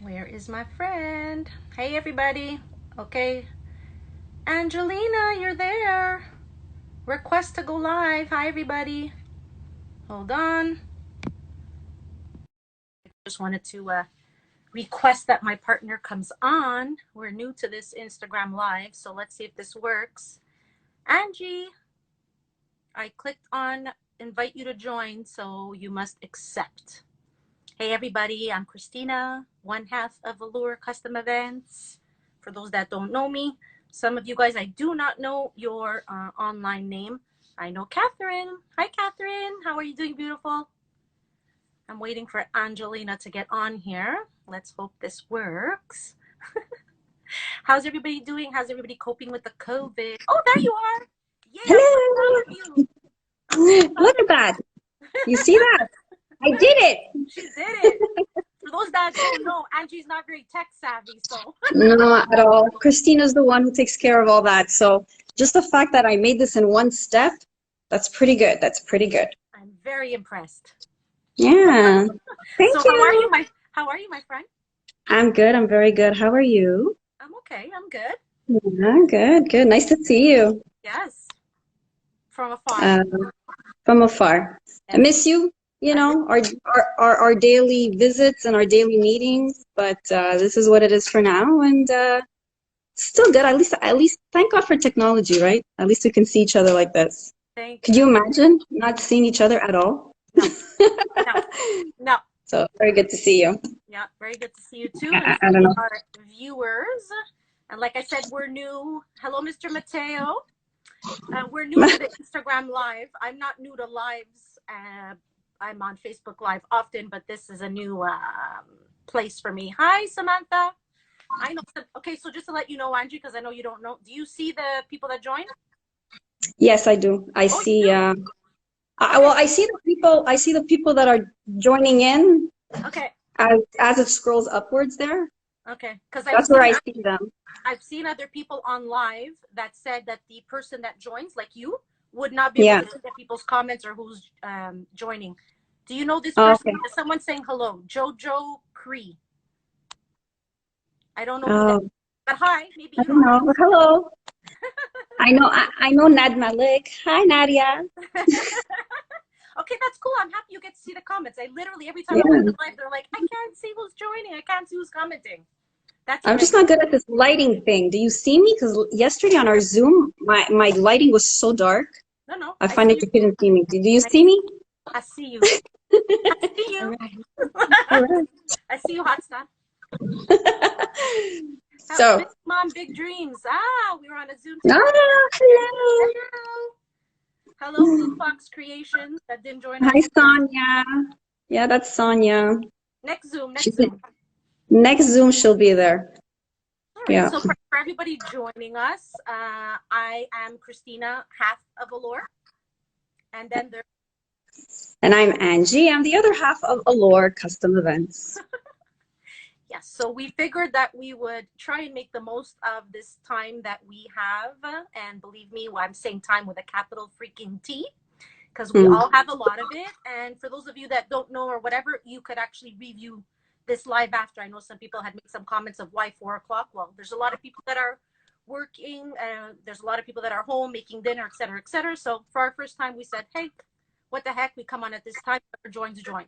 Where is my friend? Hey, everybody. Okay. Angelina, you're there. Request to go live. Hi, everybody. Hold on. I just wanted to request that my partner comes on. We're new to this Instagram live, so let's see if this works. Angie, I clicked on invite you to join, so you must accept. Hey, everybody. I'm Christina, one half of Allure Custom Events. For those that don't know me, some of you guys, I do not know your online name. I know Catherine. Hi, Catherine. How are you doing, beautiful? I'm waiting for Angelina to get on here. Let's hope this works. How's everybody doing? How's everybody coping with the COVID? Oh, there you are. Yeah, Hello. I'm so proud of you. Look at that. You see that? I did it. She did it. For those that don't know, Angie's not very tech savvy, so. No, at all. Christina's the one who takes care of all that. So just the fact that I made this in one step, that's pretty good. That's pretty good. I'm very impressed. Yeah. Thank So you. how are you, my friend? I'm good. I'm very good. How are you? I'm okay. I'm good. Yeah, good, good. Nice to see you. Yes. From afar. Uh, from afar. I miss you, I miss our daily visits and our daily meetings, but this is what it is for now, and still good. At least thank God for technology, right? At least we can see each other like this. Thank Could you. you imagine not seeing each other at all? No. No. No. So very good to see you. Yeah, very good to see you too, and I don't see know. our viewers. And like I said, we're new. Hello, Mr. Mateo. We're new to the Instagram live. I'm not new to lives. I'm on Facebook Live often, but this is a new place for me. Hi, Samantha. I know. Okay, so just to let you know, Angie, because I know you don't know, do you see the people that join? Yes, I do. I Oh, you see. do? Well, I see the people. I see the people that are joining in Okay. as it scrolls upwards there. Okay. Because That's where I see them. I've seen other people on live that said that the person that joins, like you, would not be able Yeah. to see the people's comments or who's joining. Do you know this Oh, person? okay. Is someone saying hello? 𝐤𝐬𝐿. I don't know who that Oh, is. But hi, maybe I you don't know know. Hello. I know Nad Malik. Hi, Nadia. Okay, that's cool. I'm happy you get to see the comments. I literally, every time I'm on Yeah. the live, they're like, I can't see who's joining. I can't see who's commenting. That's I'm great. just not good at this lighting thing. Do you see me? Because yesterday on our Zoom, my lighting was so dark. No, I I find see that you. you couldn't see me. Do you I, see me? I see you. I see All you. right. All right. I see you, hot stuff. Big So, mom, big dreams. We were on a Zoom ah, together. hello. Hello. Hello, Blue Fox Creations that didn't join us. Hi, Sonia. Yeah, that's Sonia. Next Zoom, She's next Zoom. next Zoom, she'll be there. All right. Yeah. So for everybody joining us, I am Christina, half of Allure. And then there's And I'm Angie. I'm the other half of Allure Custom Events. yes. So we figured that we would try and make the most of this time that we have. And believe me, I'm saying time with a capital freaking T, because we all have a lot of it. And for those of you that don't know or whatever, you could actually review this live after. I know some people had made some comments of why 4 o'clock. Well, there's a lot of people that are working. There's a lot of people that are home making dinner, et cetera, et cetera. So for our first time, we said, hey, what the heck? We come on at this time. Whoever joins, join.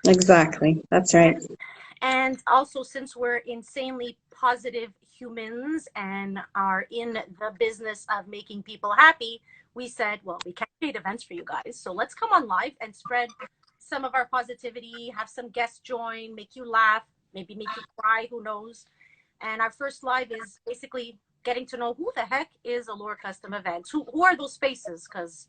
Exactly. That's right. And also, since we're insanely positive humans and are in the business of making people happy, we said, well, we can't create events for you guys. So let's come on live and spread some of our positivity, have some guests join, make you laugh, maybe make you cry, who knows. And our first live is basically getting to know who the heck is Allure Custom Events. Who are those faces? Because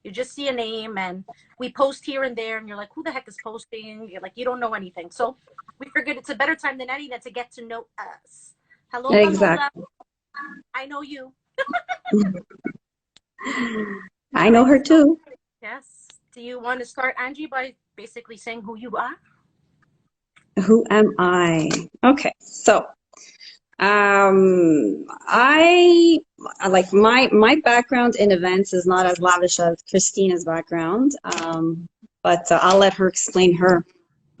you just see a name and we post here and there and you're like, who the heck is posting? You're like, you don't know anything. So we figured it's a better time than any to get to know us. Hello, Manuela. Exactly. I know you. I know her too. Yes. Do you want to start, Angie, by basically saying who you are? Who am I? Okay, so I like my background in events is not as lavish as Christina's background, but I'll let her explain her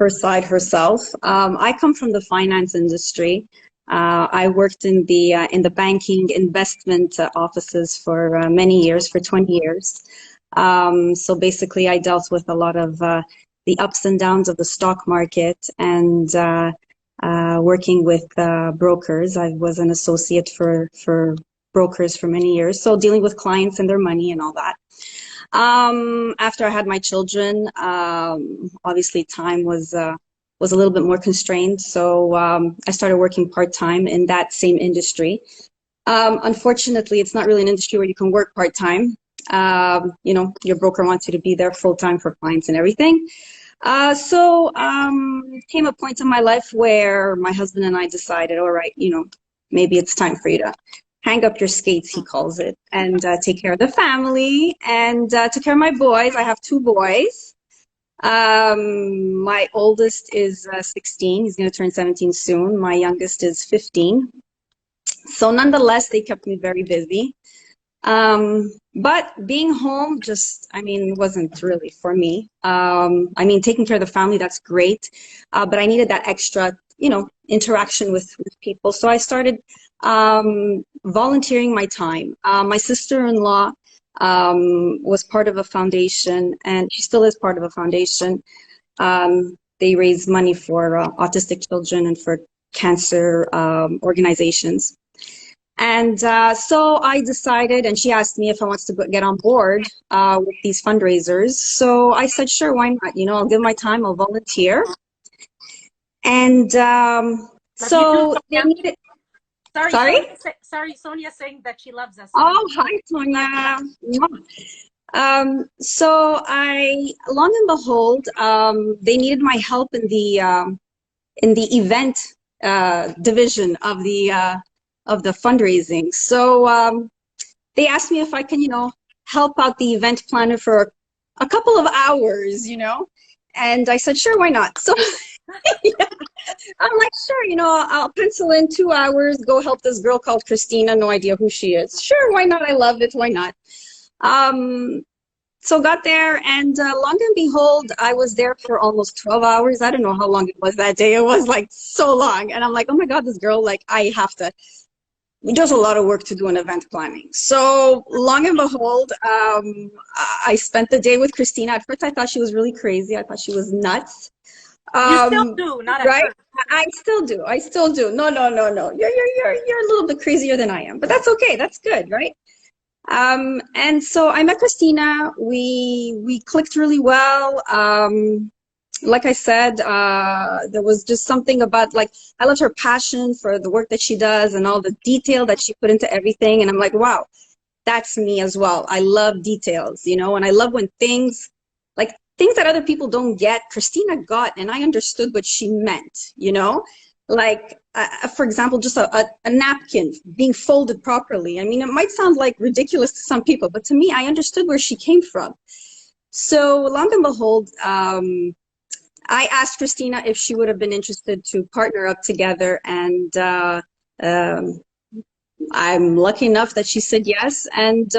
her side herself. I come from the finance industry. I worked in the banking investment offices for many years, for 20 years. So basically, I dealt with a lot of the ups and downs of the stock market and working with brokers. I was an associate for brokers for many years, so dealing with clients and their money and all that. After I had my children, obviously time was a little bit more constrained, so I started working part-time in that same industry. Unfortunately, it's not really an industry where you can work part-time. You know, your broker wants you to be there full-time for clients and everything. So came a point in my life where my husband and I decided, all right, you know, maybe it's time for you to hang up your skates, he calls it, and take care of the family and take care of my boys. I have two boys. My oldest is 16. He's going to turn 17 soon. My youngest is 15. So nonetheless, they kept me very busy. But being home just, I mean, wasn't really for me. I mean, taking care of the family, that's great. But I needed that extra, you know, interaction with people. So I started volunteering my time. My sister-in-law was part of a foundation, and she still is part of a foundation. They raise money for autistic children and for cancer organizations. And so I decided, and she asked me if I wanted to get on board with these fundraisers. So I said, sure, why not? You know, I'll give my time, I'll volunteer. And so they needed. Sorry? Sorry, Sonia's saying that she loves us. Oh, hi, Sonia. So long and behold, they needed my help in the event division of the fundraising. So they asked me if I can, you know, help out the event planner for a couple of hours, you know, and I said, sure, why not? So yeah, I'm like, sure, you know, I'll pencil in 2 hours, go help this girl called Christina, no idea who she is. Sure, why not? I love it, why not? So got there, and long and behold, I was there for almost 12 hours. I don't know how long it was that day. It was like so long. And I'm like, oh my God, this girl, like, there's a lot of work to do in event planning. So long and behold, I spent the day with Christina. At first, I thought she was really crazy. I thought she was nuts. You still do, not right? at first. I still do. I still do. No. You're a little bit crazier than I am, but that's okay. That's good, right? And so I met Christina. We clicked really well. Like I said, there was just something about, like, I loved her passion for the work that she does and all the detail that she put into everything. And I'm like, wow, that's me as well. I love details, you know, and I love when things that other people don't get, Christina got, and I understood what she meant, you know, like, for example, just a napkin being folded properly. I mean, it might sound like ridiculous to some people, but to me, I understood where she came from. So long and behold, I asked Christina if she would have been interested to partner up together, and I'm lucky enough that she said yes. And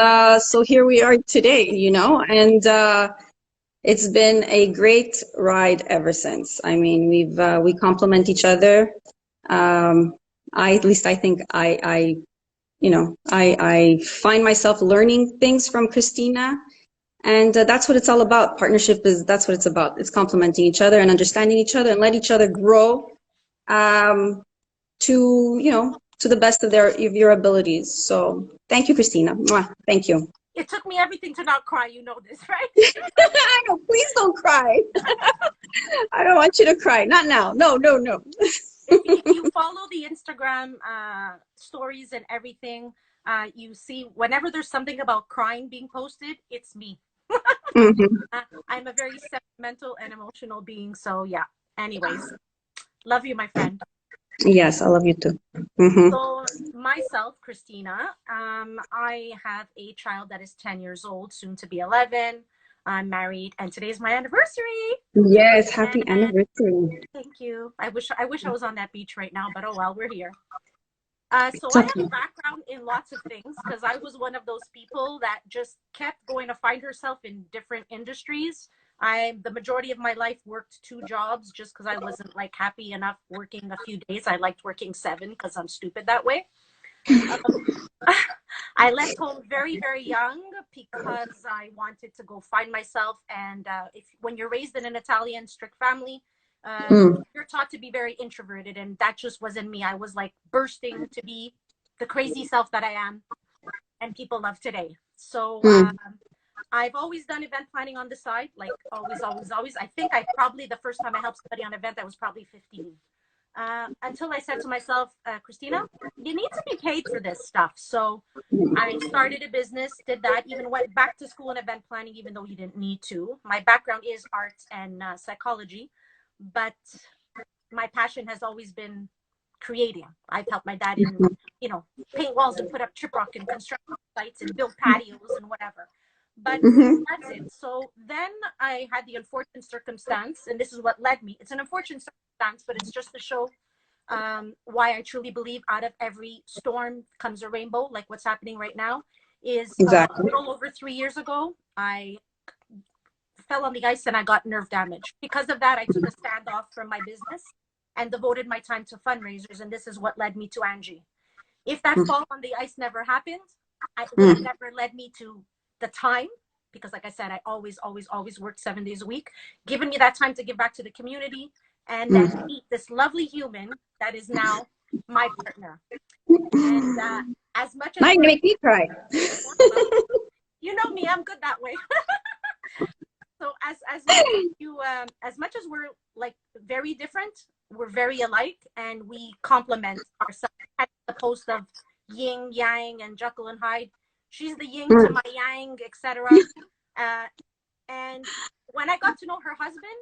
so here we are today, you know, and it's been a great ride ever since. I mean, we complement each other. At least I think I find myself learning things from Christina, and that's what it's all about. Partnership that's what it's about. It's complementing each other and understanding each other and let each other grow to the best of your abilities. So thank you, Christina. Mwah. Thank you. It took me everything to not cry. You know this, right? I know. Please don't cry. I don't want you to cry. Not now. No. If you follow the Instagram stories and everything, you see whenever there's something about crying being posted, it's me. Mm-hmm. I'm a very sentimental and emotional being. So yeah. Anyways, love you, my friend. Yes, I love you too. Mm-hmm. So myself, Christina, I have a child that is 10 years old, soon to be 11. I'm married, and today's my anniversary. Yes, happy anniversary. Thank you. I wish I was on that beach right now, but oh well, we're here. So I have a background in lots of things because I was one of those people that just kept going to find herself in different industries. The majority of my life worked 2 jobs just because I wasn't like happy enough working a few days. I liked working 7 because I'm stupid that way. I left home very, very young because I wanted to go find myself. And when you're raised in an Italian strict family, you're taught to be very introverted, and that just wasn't me. I was like bursting to be the crazy self that I am, and people love today. So I've always done event planning on the side, like always, always, always. I think the first time I helped somebody on an event, I was probably 15. Until I said to myself, Christina, you need to be paid for this stuff. So I started a business, did that, even went back to school in event planning, even though you didn't need to. My background is arts and psychology, but my passion has always been creating. I've helped my dad in, paint walls and put up chiprock and construct sites and build patios and whatever. But that's it. So then I had the unfortunate circumstance, and this is what led me. It's an unfortunate circumstance, but it's just to show why I truly believe out of every storm comes a rainbow, like what's happening right now. Is a little over 3 years ago, I fell on the ice and I got nerve damage. Because of that, I took a standoff from my business and devoted my time to fundraisers, and this is what led me to 𝐤𝐜𝐿. If that fall on the ice never happened, it would have never led me to the time, because like I said, I always, always, always worked 7 days a week, giving me that time to give back to the community and then meet this lovely human that is now my partner. And as much as now you make me cry. You know me, I'm good that way. So as much as we're like very different, we're very alike, and we complement ourselves. At the post of yin, yang, and Jekyll and Hyde. She's the yin to my yang, etc. And when I got to know her husband,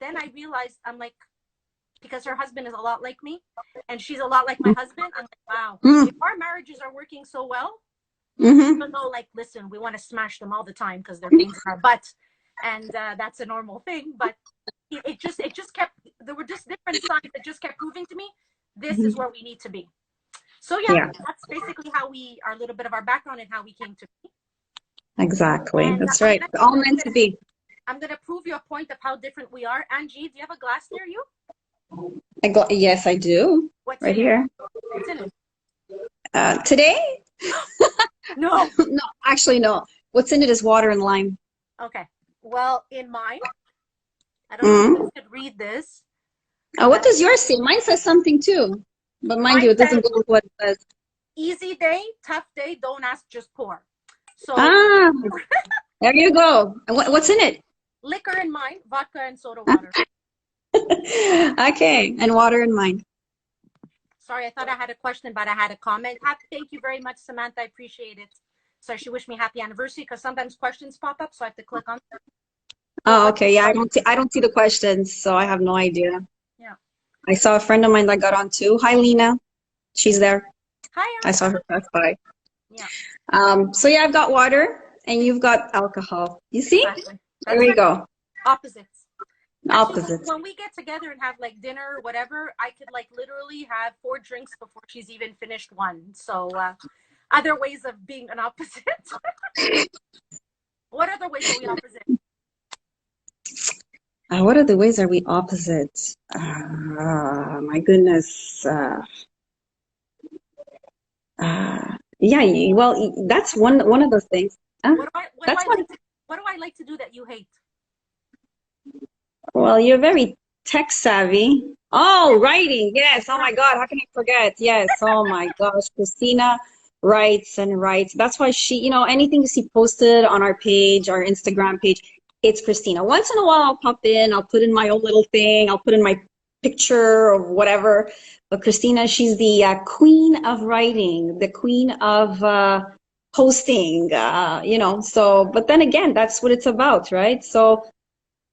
then I realized, I'm like, because her husband is a lot like me, and she's a lot like my husband. I'm like, wow, if our marriages are working so well, even though, like, listen, we want to smash them all the time because they're things in our butt, and that's a normal thing. But it just kept, there were just different signs that just kept proving to me, this is where we need to be. So yeah, that's basically how a little bit of our background and how we came to be. Exactly. And that's right. All meant to be. I'm going to prove your point of how different we are. 𝐤𝐿, do you have a glass near you? Yes, I do. What's right in here. It? What's in it? Today? No. No, actually, no. What's in it is water and lime. Okay. Well, in mine, I don't know if you could read this. What does yours say? Mine says something too. But mind you, it doesn't go with what it says. Easy day, tough day, don't ask, just pour. So there you go. And what's in it? Liquor in mine, vodka and soda water. Okay, and water in mine. Sorry, I thought I had a question, but I had a comment. Thank you very much, Samantha. I appreciate it. So she wished me happy anniversary, because sometimes questions pop up, so I have to click on them. Oh, okay. Yeah, I don't see the questions, so I have no idea. Yeah. I saw a friend of mine that got on too. Hi, Lena. She's there. Hi. I saw her pass by. Yeah. So yeah, I've got water and you've got alcohol. You see? Exactly. There we go. Opposites. Opposites. Actually, when we get together and have like dinner or whatever, I could like literally have 4 drinks before she's even finished one. So other ways of being an opposite. What other ways are we opposite? What other ways are we opposite? My goodness. Yeah, well, that's one of those things. What do I like to do that you hate? Well, you're very tech savvy. Oh, writing. Yes. Oh my God. How can I forget? Yes. Oh my gosh. Christina writes and writes. That's why she, anything you see posted on our page, our Instagram page, it's Christina. Once in a while, I'll pop in, I'll put in my own little thing, I'll put in my picture or whatever. But Christina, she's the queen of writing, the queen of posting, so, but then again, that's what it's about, right? So,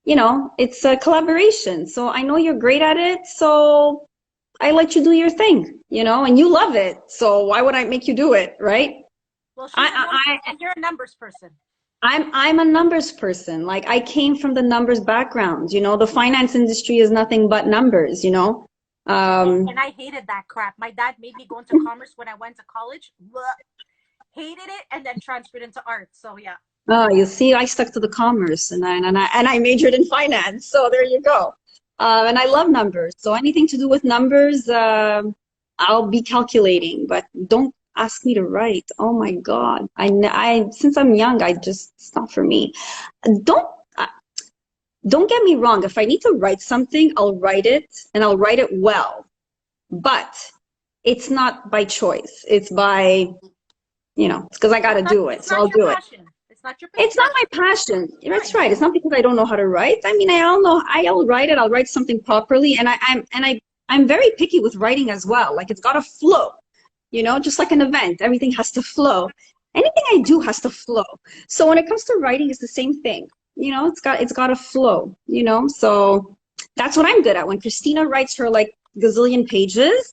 it's a collaboration. So I know you're great at it. So I let you do your thing, and you love it. So why would I make you do it, right? Well, you're a numbers person. I'm a numbers person. Like, I came from the numbers background. The finance industry is nothing but numbers. And I hated that crap. My dad made me go into commerce when I went to college. Hated it, and then transferred into art. So yeah. Oh, you see, I stuck to the commerce and I majored in finance. So there you go. And I love numbers. So anything to do with numbers, I'll be calculating, but don't ask me to write. Oh my God. Since I'm young, it's not for me. Don't, uh, don't get me wrong. If I need to write something, I'll write it and I'll write it well, but it's not by choice. It's by, it's because I got to do it. It's So not I'll your do it. passion. It's not your It's passion. not my passion. That's Right. right. It's not because I don't know how to write. I mean, I'll write it. I'll write something properly. And I'm very picky with writing as well. Like it's got to flow, just like an event, everything has to flow. Anything I do has to flow. So when it comes to writing, it's the same thing. It's got to flow, so that's what I'm good at. When Christina writes her like gazillion pages,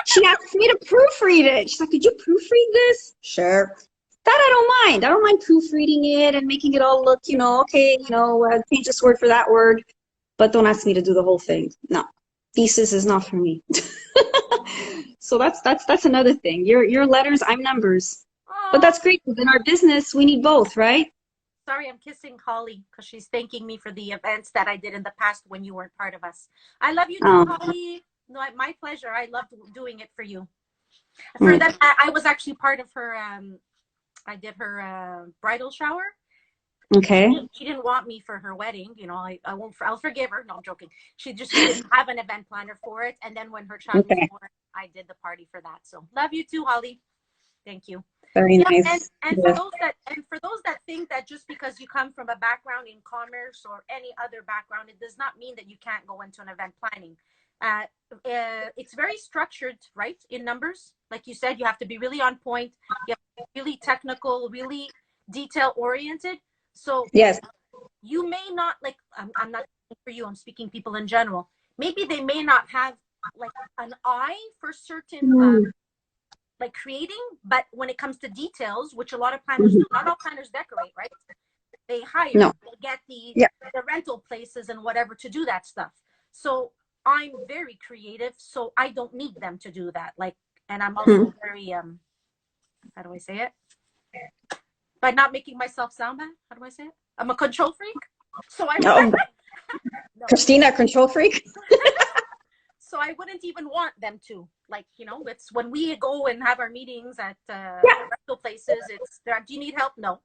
she asks me to proofread it. She's like, could you proofread this? Sure. That I don't mind. I don't mind proofreading it and making it all look, okay, change this word for that word. But don't ask me to do the whole thing. No, thesis is not for me. So that's another thing. Your letters, I'm numbers. But Oh, that's great. In our business, we need both, right? sorry, I'm kissing Holly because she's thanking me for the events that I did in the past when you weren't part of us. I love you too, Oh, Holly. No, my pleasure. I loved doing it for you. For mm, that, I was actually part of her. I did her bridal shower. okay. She didn't want me for her wedding. I won't. I'll forgive her. No, I'm joking. She didn't have an event planner for it. And then when her child was Okay. born, I did the party for that. So love you too, Holly. Thank you. Very Yeah, nice. and Yeah. for those that think that just because you come from a background in commerce or any other background, it does not mean that you can't go into an event planning. It's very structured, right? In numbers, like you said, you have to be really on point. You have to be really technical, really detail oriented. So Yes. you may not like. I'm not speaking for you. I'm speaking people in general. Maybe they may not have like an eye for certain Mm, like creating, but when it comes to details, which a lot of planners do, mhm. not all planners decorate, right? They hire, No. they get the Yeah. the rental places and whatever to do that stuff. So I'm very creative, so I don't need them to do that. Like, and I'm Hmm. also very how do I say it? By not making myself sound bad, how do I say it? I'm a control freak. So I Oh, no, Christina, control freak. so I wouldn't even want them to. Like, it's when we go and have our meetings at Yeah. rental places, it's there. Do you need help? No.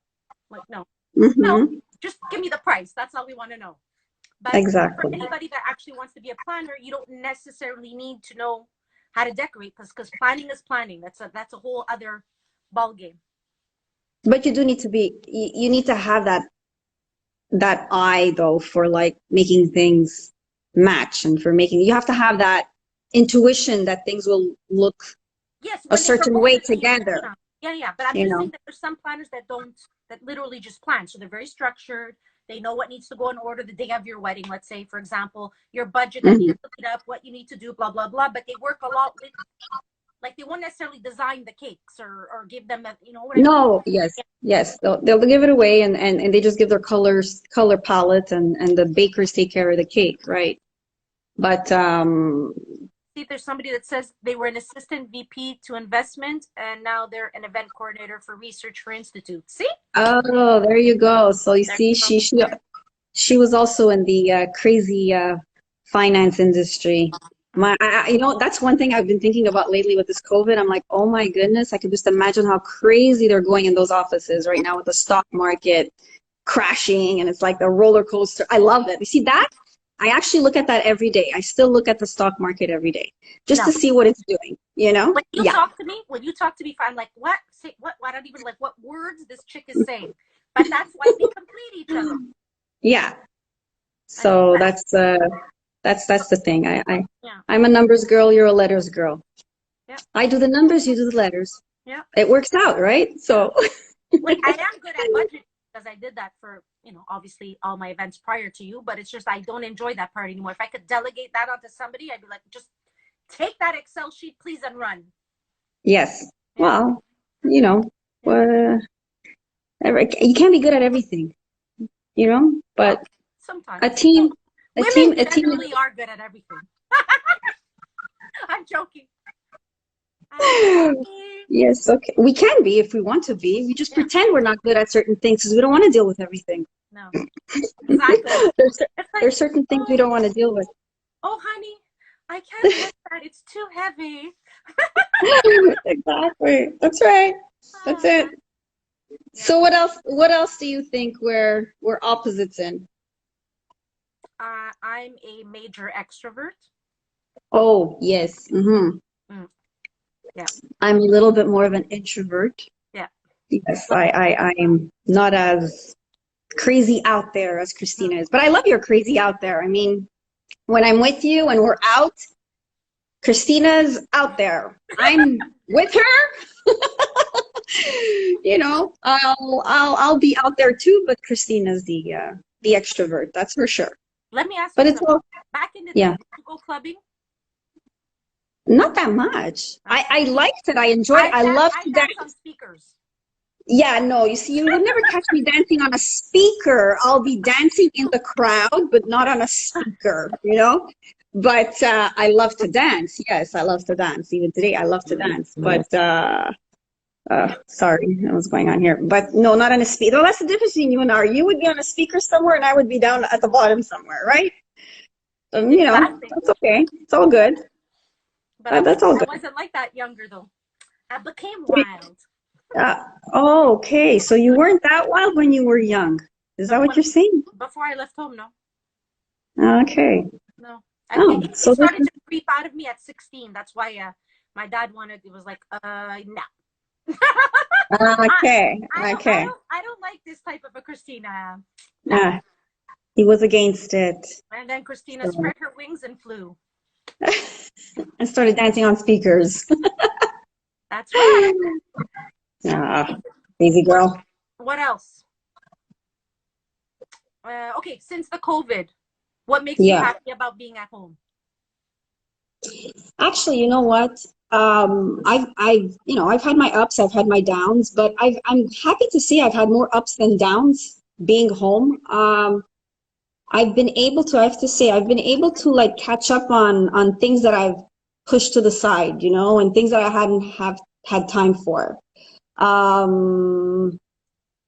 Like, no, no, Hmm. just give me the price. That's all we want to know. But for Exactly. anybody that actually wants to be a planner, you don't necessarily need to know how to decorate because planning is planning. That's a whole other ball game. But you do need to you need to have that eye though for like making things match and for making you have to have that intuition that things will look Yes, a when they certain propose way it to you. together, Yeah, yeah, yeah. But I'm you just know. saying that there's some planners that don't, that literally just plan. So they're very structured. They know what needs to go in order the day of your wedding. Let's say, for example, your budget that Hmm. needs to lead up, what you need to do, blah, blah, blah. But they work a lot with, like, they won't necessarily design the cakes or give them, you know what I mean? No, yes, yes, they'll give it away and they just give their color palette and the bakers take care of the cake, right? But See if there's somebody that says they were an assistant VP to investment and now they're an event coordinator for research for institute. See? oh, there you go. So you There see, you go. she was also in the crazy finance industry. That's one thing I've been thinking about lately with this COVID. I'm like, oh my goodness, I can just imagine how crazy they're going in those offices right now with the stock market crashing and it's like the roller coaster. I love it. You see that? I actually look at that every day. I still look at the stock market every day just No. to see what it's doing, you know? Yeah. When you talk to me, I'm like, what? Say what? I don't even like what words this chick is saying. But that's why they complete each other. Yeah. I love So that. that's the thing. Yeah, I'm a numbers girl, you're a letters girl. yeah, I do the numbers, you do the letters. yeah. It works out, right? So Like I am good at budget because I did that for, obviously all my events prior to you, but it's just I don't enjoy that part anymore. If I could delegate that onto somebody, I'd be like, just take that Excel sheet, please, and run. yes. Yeah, Well, you know, yeah. you can't be good at everything, Well, but sometimes a team, a women team, a team. generally are good at everything. I'm joking. I'm joking. Yes, okay. We can be if we want to be. We just Yeah. pretend we're not good at certain things because we don't want to deal with everything. No. Exactly. There's It's like, there's certain things we oh, don't want to deal with. oh, honey, I can't lift that. It's too heavy. Exactly. That's right. That's Oh, it. man. Yeah. So what else do you think we're opposites in? I'm a major extrovert. Oh, yes. Mm, yeah. I'm a little bit more of an introvert. Yeah. Yes, I am not as crazy out there as Mm. Christina is. But I love your crazy out there. I mean, when I'm with you and we're out, Christina's out there. I'm with her. You know, I'll be out there too, but Christina's the extrovert, that's for sure. Let me ask But you it's something. all, Back in the day, yeah, did you go clubbing? not that much. I Okay. liked it. I enjoyed it. I love I to dance on dance. speakers. Yeah, no, you see, you would never catch me dancing on a speaker. I'll be dancing in the crowd, but not on a speaker, you know? But I love to dance. Yes, I love to dance. Even today, I love to dance. But sorry, what's going on here? But no, not on a speaker. Well, that's the difference between you and I. You would be on a speaker somewhere, and I would be down at the bottom somewhere, right? You know, Exactly. that's okay. It's all good. But I That's wasn't all I good. wasn't like that younger though. I became wild. Uh, oh, okay. So you weren't that wild when you were young. Is No, that what when you're saying? before I left home, no. Okay. No. Oh, It so this started is to creep out of me at 16. That's why my dad wanted it was like, no. I, okay. I Okay. don't like this type of a Christina. No. Ah, he was against it. And then Christina So spread her wings and flew. I started dancing on speakers. That's right. Ah, easy What girl. what else? Okay, since the COVID, what makes you Yeah. happy about being at home? Actually, you know what? I've had my ups, I've had my downs, but I'm happy to see I've had more ups than downs being home. I have to say, I've been able to like catch up on things that I've pushed to the side, you know, and things that I hadn't have had time for. Um,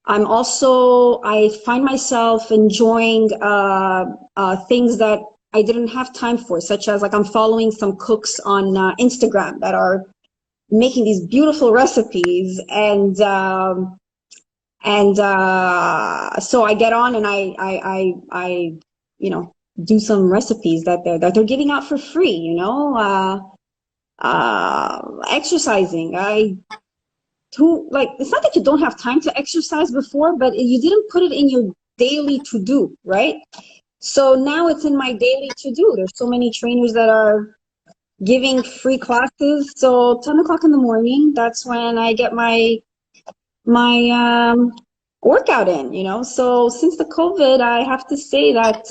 I find myself enjoying things that I didn't have time for, such as like I'm following some cooks on Instagram that are making these beautiful recipes, and so I get on and I you know, do some recipes that they're giving out for free, you know. Exercising. It's not that you don't have time to exercise before, but you didn't put it in your daily to do, right? So now it's in my daily to do. There's so many trainers that are giving free classes. So 10 o'clock in the morning, that's when I get my workout in, you know. So since the COVID, I have to say that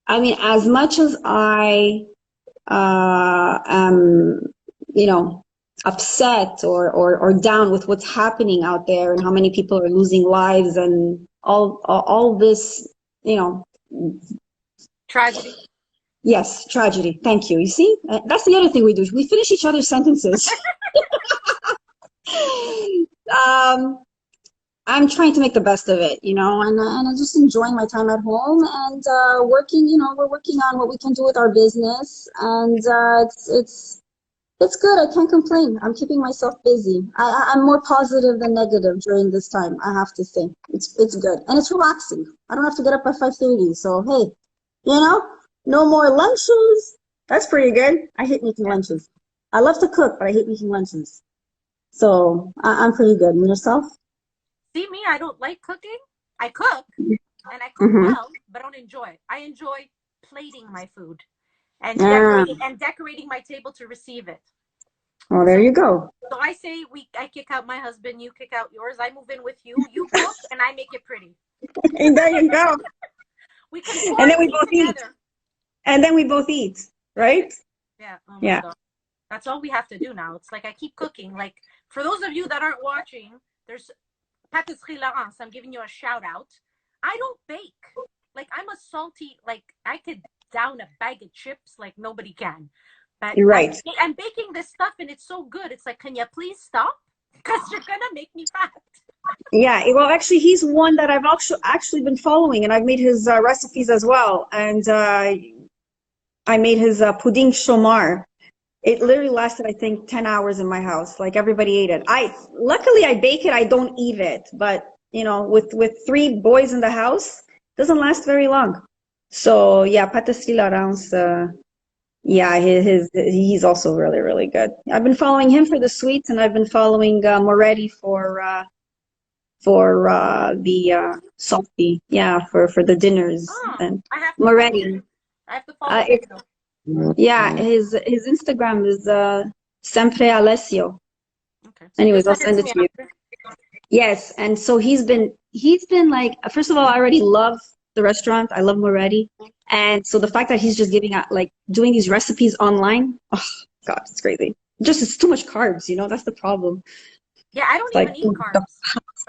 I mean, as much as I am, you know, upset or down with what's happening out there and how many people are losing lives and all this, you know. Tragedy. Yes, tragedy. Thank you. You see, that's the other thing we do. We finish each other's sentences. um, I'm trying to make the best of it, you know, and I'm just enjoying my time at home and working. You know, we're working on what we can do with our business, and it's good. I can't complain. I'm keeping myself busy. I'm more positive than negative during this time. I have to say, it's good and it's relaxing. I don't have to get up at 5:30. So hey, you know, no more lunches. That's pretty good. I hate making Yeah. lunches. I love to cook, but I hate making lunches. So I'm pretty good. And yourself? See me, I don't like cooking. I cook and I cook Mm-hmm. well, but I don't enjoy it. I enjoy plating my food and Yeah. decorating my table to receive it. Well, there So you go. I say I kick out my husband, you kick out yours. I move in with you. You cook and I make it pretty. And there you go. We can And then we quarantine both eat. together. And then we both eat, right? Yeah. Oh my Yeah. God. That's all we have to do now. It's like I keep cooking. Like for those of you that aren't watching, there's Patisserie Laurence. I'm giving you a shout out. I don't bake. Like I'm a salty, like I could down a bag of chips like nobody can. But You're right. I'm baking this stuff and it's so good. It's like, can you please stop? Because you're gonna make me fat. Yeah, well, actually, he's one that I've actually been following, and I've made his recipes as well. And I made his pudding chômar. It literally lasted, I think, 10 hours in my house. Like everybody ate it. Luckily I bake it. I don't eat it, but you know, with three boys in the house, it doesn't last very long. So yeah, pâtisserie Laurence. Yeah, he's also really, really good. I've been following him for the sweets, and I've been following Moretti for the salty. Yeah, for the dinners. Oh, And I have to Moretti. I have to follow It's him. Yeah, his Instagram is Sempre Alessio. Okay. So you'll Anyways, I'll send it send to it me to you. after. Yes, and so he's been like, first of all, I already love the restaurant. I love Moretti. And so the fact that he's just giving out, like, doing these recipes online, oh God, it's crazy. Just, it's too much carbs, you know, that's the problem. Yeah, I don't It's like even eat the carbs.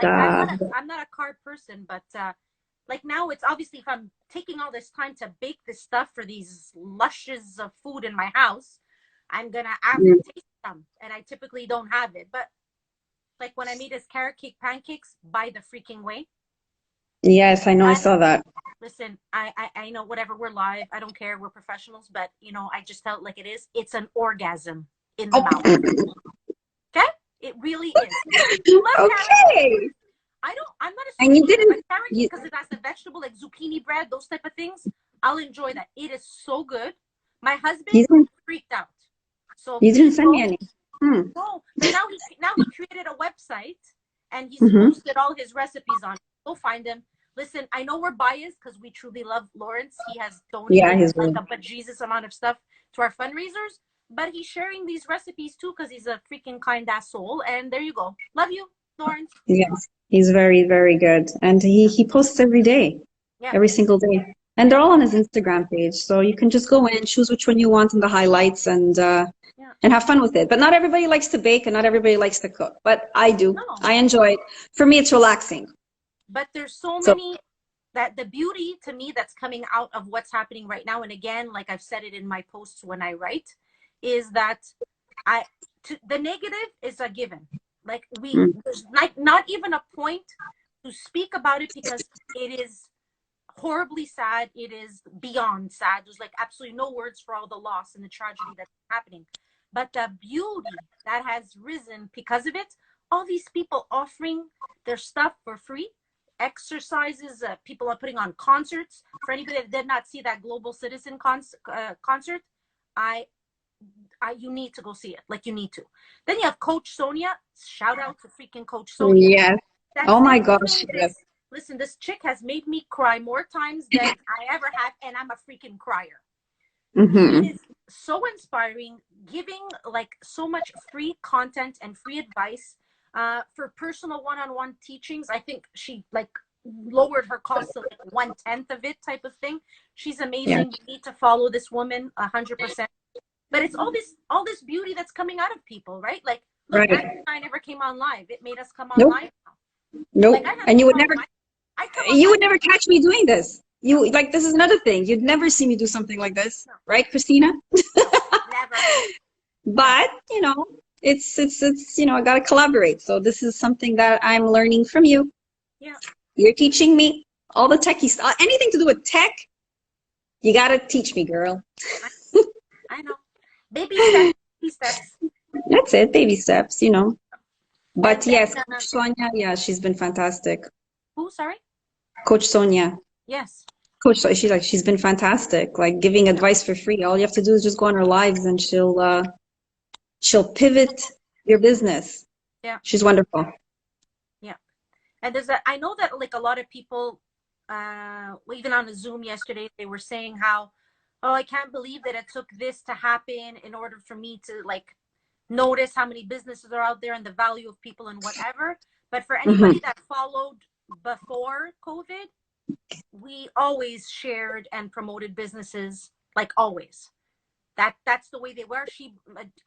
Like pasta. I'm not a carb person, but like now it's obviously if I'm taking all this time to bake this stuff for these lushes of food in my house, I'm gonna aftertaste them, and I typically don't have it. But like when I made his carrot cake pancakes, by the freaking way. Yes, I know, I I, saw that. listen, I know whatever, we're live. I don't care. We're professionals, but you know, I just felt like it is. It's an orgasm in the Oh, mouth. Okay, it really is. You love carrot cake. okay. I'm not a And you sweet eater, didn't, but carrot you, cake, because it has the vegetable, like zucchini bread, those type of things. I'll enjoy that. It is so good. My husband you didn't, freaked out. So you didn't please send me go. any. Hmm. No, but now he created a website and he's Mm-hmm. posted all his recipes on it. Go find him. Listen, I know we're biased because we truly love Lawrence. He has Yeah, donated he's like really. a bejesus amount of stuff to our fundraisers, but he's sharing these recipes too because he's a freaking kind ass soul. And there you go. Love you, Lawrence. Yes, he's very, very good. And he posts every day, Yeah, every single day. And they're yeah, all on his Instagram page. So you can just go in, choose which one you want in the highlights yeah. and have fun with it. But not everybody likes to bake and not everybody likes to cook. But I do. No, I enjoy it. For me, it's relaxing. but there's so So many that the beauty to me that's coming out of what's happening right now, and again, like I've said it in my posts when I write, is that the negative is a given. Like mm, there's like not even a point to speak about it because it is horribly sad. It is beyond sad. There's like absolutely no words for all the loss and the tragedy that's happening. But the beauty that has risen because of it, all these people offering their stuff for free, exercises, people are putting on concerts. For anybody that did not see that Global Citizen concert, I you need to go see it. Like you need to. Then you have Coach Sonia. Shout out to freaking Coach Sonia. yes. That Oh my sent gosh. me Yes. this. Listen, this chick has made me cry more times than I ever have, and I'm a freaking crier. She Mm-hmm. is so inspiring, giving like so much free content and free advice for personal one-on-one teachings. I think she like lowered her cost to like 1/10 of it, type of thing. She's Yeah. amazing. You need to follow this woman 100%. But it's all this beauty that's coming out of people, right? Like, look, Right. Andy and I never came on live. It made us come on Nope. live now. Like Nope. I haven't And come on live. I come on you would live. never catch me doing this. You like this is another thing. You'd never see me do something like this, No, right, Christina? no, never. No. But it's I gotta collaborate. So this is something that I'm learning from you. Yeah. You're teaching me all the techie stuff, anything to do with tech. You gotta teach me, girl. I know. Baby steps. Baby steps. That's it, baby steps, But And then yes, Coach Sonia, yeah, she's been fantastic. who? Sorry. Coach Sonia, Yes. she's been fantastic. Like giving advice for free. All you have to do is just go on her lives, and she'll pivot your business. Yeah. She's wonderful. Yeah. And I know that like a lot of people, even on a Zoom yesterday, they were saying how, oh, I can't believe that it took this to happen in order for me to like notice how many businesses are out there and the value of people and whatever. But for anybody that followed before COVID, we always shared and promoted businesses, like always. That's the way they were.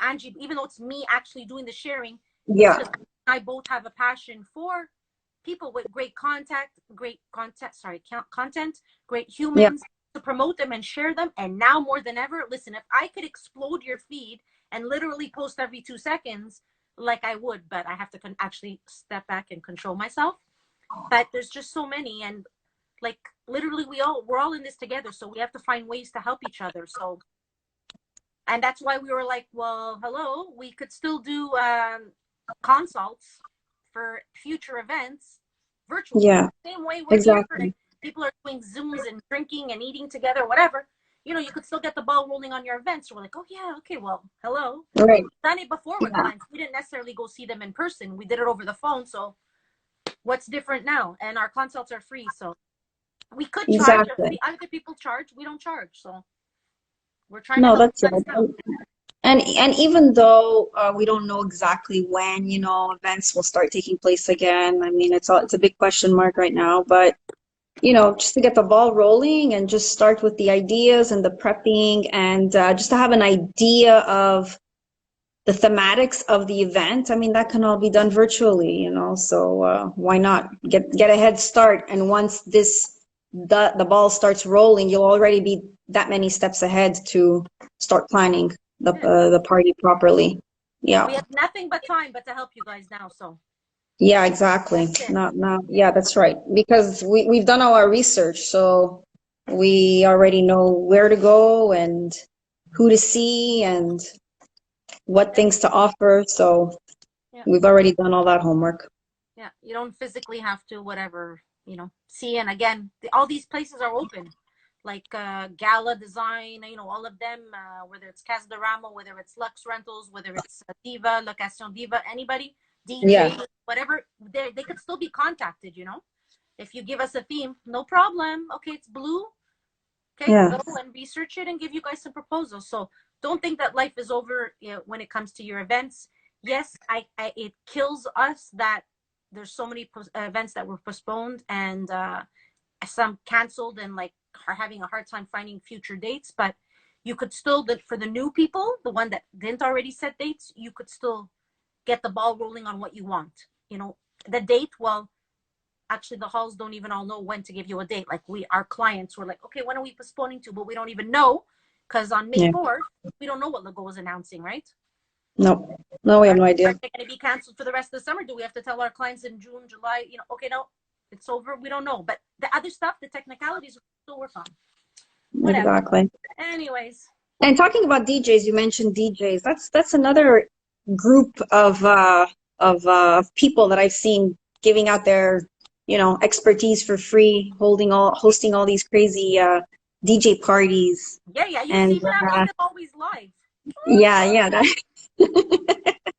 Angie, even though it's me actually doing the sharing, Yeah. I both have a passion for people with great content, great humans, to promote them and share them. And now more than ever, listen, if I could explode your feed and literally post every 2 seconds, like I would, but I have to actually step back and control myself. But there's just so many, and like literally we're all in this together, so we have to find ways to help each other. So, and that's why we were like, well, hello, we could still do consults for future events virtually. Yeah, Same way we're exactly. here, people are doing Zooms and drinking and eating together, whatever. You know, you could still get the ball rolling on your events. So we're like, oh yeah, okay, well, hello. Right. We've done it before with clients. We didn't necessarily go see them in person. We did it over the phone. So what's different now? And our consults are free. So we could charge. Exactly. Other people charge. We don't charge. So we're trying No, to help that's right. And even though we don't know exactly when, you know, events will start taking place again, I mean, it's a big question mark right now, but you know, just to get the ball rolling and just start with the ideas and the prepping and just to have an idea of the thematics of the event. I mean, that can all be done virtually, you know, so why not get a head start? And once the ball starts rolling, you'll already be that many steps ahead to start planning the party properly. Yeah. We have nothing but time but to help you guys now, so. Yeah, exactly. Yeah, that's right. Because we've done all our research, so we already know where to go and who to see and what things to offer. So we've already done all that homework. Yeah, you don't physically have to, whatever, you know, see. And again, all these places are open, like Gala Design, you know, all of them, whether it's Casa de Ramo, whether it's Lux Rentals, whether it's Diva, Location Diva, anybody. DJ, whatever, they could still be contacted, you know. If you give us a theme, no problem. Okay, it's blue. Okay, go and research it and give you guys some proposals. So don't think that life is over, you know, when it comes to your events. Yes, it kills us that there's so many events that were postponed and some canceled and like are having a hard time finding future dates. But you could still, for the new people, the one that didn't already set dates, you could still get the ball rolling on what you want. You know, the date, well, actually the halls don't even all know when to give you a date. Like our clients were like, okay, when are we postponing to? But we don't even know, because on May 4th, we don't know what Legault is announcing, right? No, we have no idea. Are they going to be canceled for the rest of the summer? Do we have to tell our clients in June, July, you know, okay, no, it's over. We don't know. But the other stuff, the technicalities, we'll still work on. Whatever. Exactly. Anyways. And talking about DJs, you mentioned DJs. That's another group of people that I've seen giving out their, you know, expertise for free, hosting all these crazy DJ parties. Yeah, you see me, I'm always live. Yeah.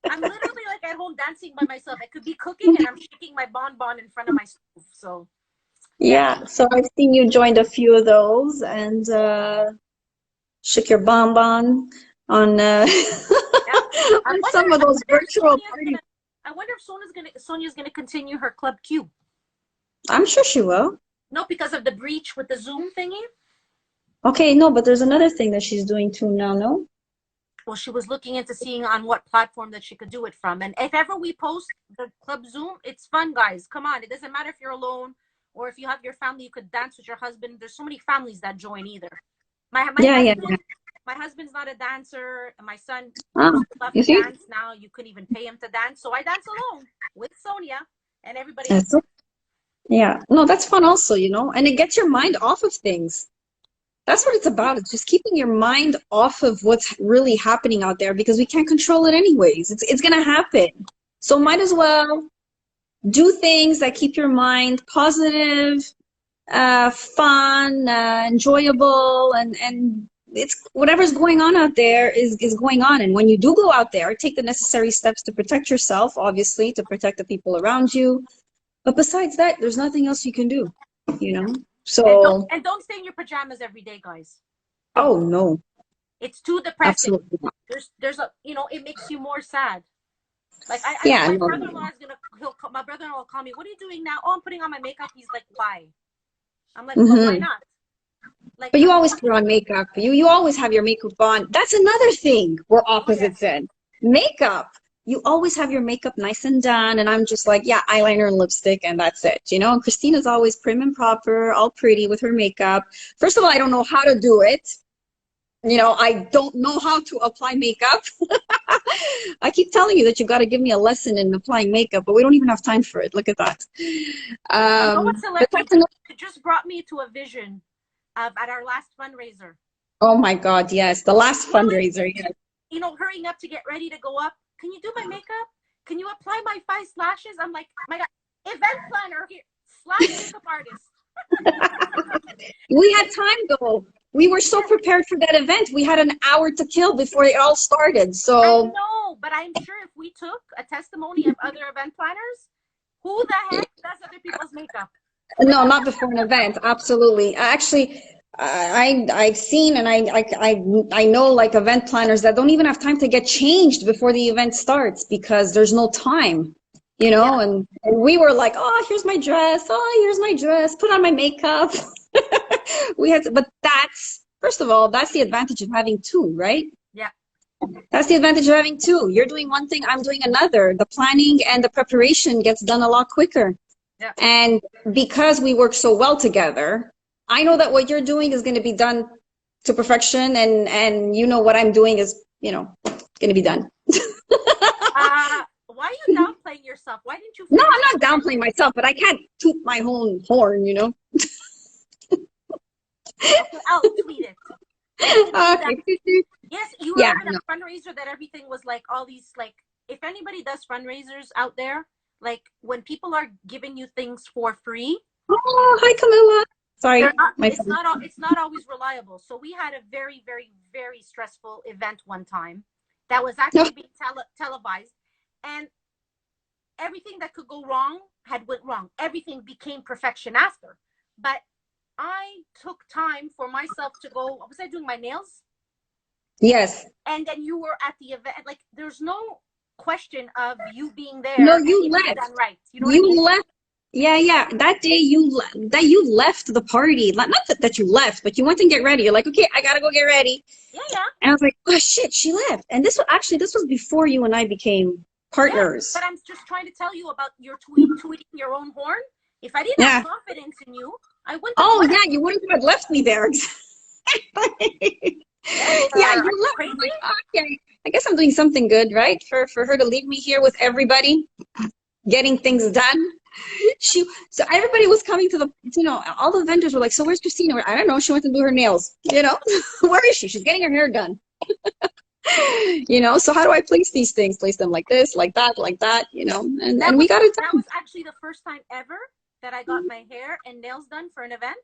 I'm literally like at home dancing by myself. I could be cooking and I'm shaking my bonbon in front of my stove. So yeah, so I've seen you joined a few of those and shook your bonbon on on some of those virtual parties. I wonder if Sonia's gonna continue her Club Q. I'm sure she will. No, because of the breach with the Zoom thingy. Okay, no, but there's another thing that she's doing too now, no? Well, she was looking into seeing on what platform that she could do it from. And if ever we post the Club Zoom, it's fun, guys. Come on. It doesn't matter if you're alone or if you have your family, you could dance with your husband. There's so many families that join either. My husband's not a dancer. And my son loves to dance now. You couldn't even pay him to dance. So I dance alone with Sonia and everybody else. Yeah. No, that's fun also, you know, and it gets your mind off of things. That's what it's about. It's just keeping your mind off of what's really happening out there because we can't control it anyways. It's going to happen. So might as well do things that keep your mind positive, fun, enjoyable, and it's whatever's going on out there is going on. And when you do go out there, take the necessary steps to protect yourself, obviously, to protect the people around you. But besides that, there's nothing else you can do, you know? So and don't stay in your pajamas every day, guys. Oh no, it's too depressing. Absolutely not. There's a, you know, it makes you more sad. Like my brother-in-law is my brother-in-law will call me, what are you doing now? Oh, I'm putting on my makeup. He's like, why? I'm like, well, why not? Like, but you always put on makeup. You always have your makeup on. That's another thing we're opposites in. Makeup. you always have your makeup nice and done, and I'm just like, yeah, eyeliner and lipstick, and that's it, you know? And Christina's always prim and proper, all pretty with her makeup. First of all, I don't know how to do it. You know, I don't know how to apply makeup. I keep telling you that you got to give me a lesson in applying makeup, but we don't even have time for it. Look at that. You know what's But hilarious? that's enough. It just brought me to a vision of at our last fundraiser. Oh my God, yes. The last fundraiser, yes. You know, hurrying up to get ready to go up. Can you do my makeup? Can you apply my 5 slashes? I'm like, my God, event planner here, slash makeup artist. We had time though. We were so prepared for that event. We had an hour to kill before it all started. So I know, but I'm sure if we took a testimony of other event planners, who the heck does other people's makeup? no, not before an event. Absolutely. Actually, I've seen and I know like event planners that don't even have time to get changed before the event starts because there's no time, you know. And we were like, oh, here's my dress. Oh, here's my dress. Put on my makeup. We had to, but that's, first of all, that's the advantage of having two, right? Yeah. That's the advantage of having two. You're doing one thing, I'm doing another. The planning and the preparation gets done a lot quicker. Yeah. And because we work so well together, I know that what you're doing is going to be done to perfection, and you know what I'm doing is, you know, going to be done. Why are you downplaying yourself? Why didn't you? No, I'm not downplaying myself, but I can't toot my own horn, you know. Okay, I'll tweet it. Yes, you were Yeah, having a fundraiser that everything was like all these, like, if anybody does fundraisers out there, like when people are giving you things for free. Oh, hi Camilla. Sorry, it's not always reliable. So we had a very, very, very stressful event one time that was actually being televised, and everything that could go wrong had went wrong. Everything became perfection after. But I took time for myself to go. What was I doing? My nails? Yes. And then you were at the event. Like, there's no question of you being there. No, you left. Done right. You know you what I mean? left. Yeah. That day you left the party. Not that you left, but you went and get ready. You're like, okay, I gotta go get ready. Yeah. And I was like, oh shit, she left. And this was before you and I became partners. Yeah, but I'm just trying to tell you about your tweeting your own horn. If I didn't have confidence in you, I wouldn't. Oh yeah, you wouldn't have left me there. Yeah, you left. Crazy? Like, okay, I guess I'm doing something good, right? For her to leave me here with everybody, getting things done. So everybody was coming to the, you know, all the vendors were like, so where's Christina? I don't know. She went to do her nails. You know, where is she? She's getting her hair done. You know, so how do I place these things? Place them like this, like that, you know, and we got it done. That was actually the first time ever that I got my hair and nails done for an event,